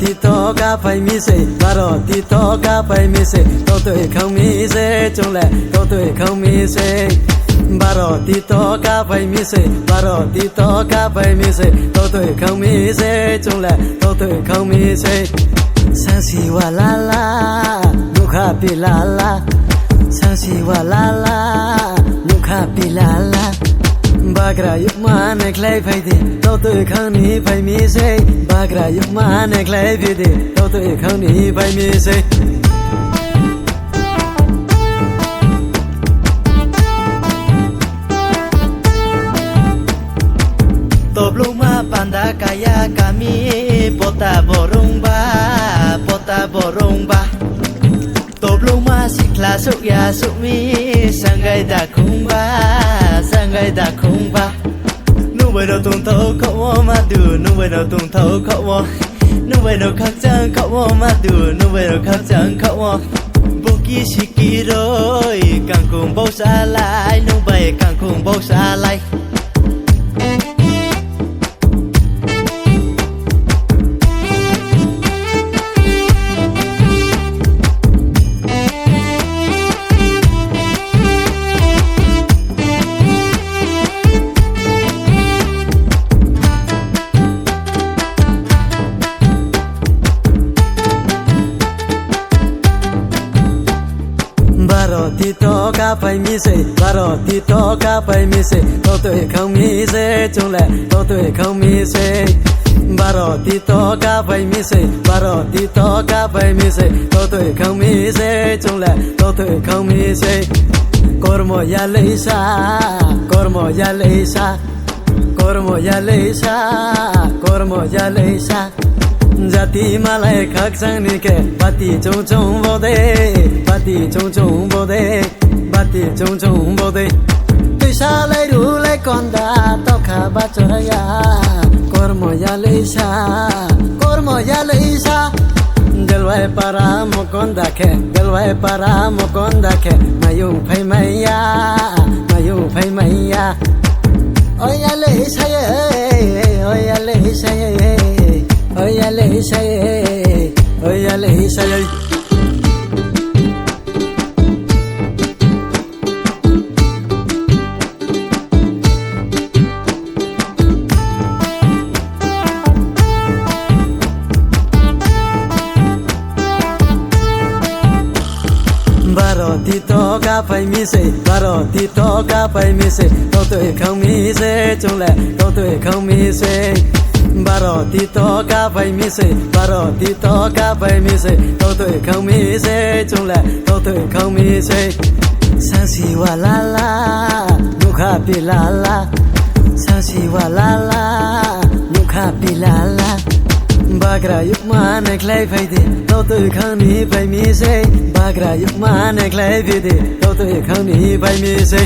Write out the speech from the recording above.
tí to cá phải mi se baro tí to cá phải mi se tao tuổi không mi se chung lại tao tuổi không mi se baro tí to cá phải mi se baro tí to cá phải mi se tao tuổi không mi se chung lại tao tuổi không mi se sang si wa la la nukha pi la la sang si wa la la nukha pi la la Bagra yuk mane klay phai di tao tuổi khang ni phai mi se Bagra yuk mane klay phai di tao tuổi khang ni phai mi se Top luma panda kaya kami pota borong ba Top luma sikla sukya sukmi sangai da khung ba Nu bơi đâu tung thấu cậu mà du Nu bơi đâu tung thấu cậu Nu bơi đâu khắc chẳng cậu mà du Nu bơi đâu khắc chẳng cậu Boki shiki rồi càng cùng bao xa lại Nu bơi càng cùng bao xa lại Baro tí to cá phải mi se baro tí to cá phải mi se tao tuổi không mi se chung lại tao tuổi không mi se baro tí to cá phải mi se baro tí to cá phải mi se tao tuổi không mi se chung lại tao tuổi không mi se Kormo ya leisa kormo ya leisa kormo ya leisa kormo ya leisa Jati malai khak sang ni ke bati chung chung bo de bati chung chung bo de bati chung chung bo de Tôi sa lai ru lai con da to kha ba choraya kormo ya leisa Delwai para mo con da ke delwai para mo con da ke mayung phai maya Oi ya leisa oi ya leisa Oi Alisa Baro tí to cá phải mi se baro tí to cá phải mi se tao tuổi không mi se chung lại tao tuổi không mi se Baro tí to cá phải mi se baro tí to cá phải mi se tao tuổi không mi se chung lại tao tuổi không mi se sang si wa la la nukha pi la la sang si wa la la nukha pi la la Bagra yuk mane klay phai di tao tuổi khang ni phai mi se Bagra yuk mane klay phai di tao tuổi khang ni phai mi se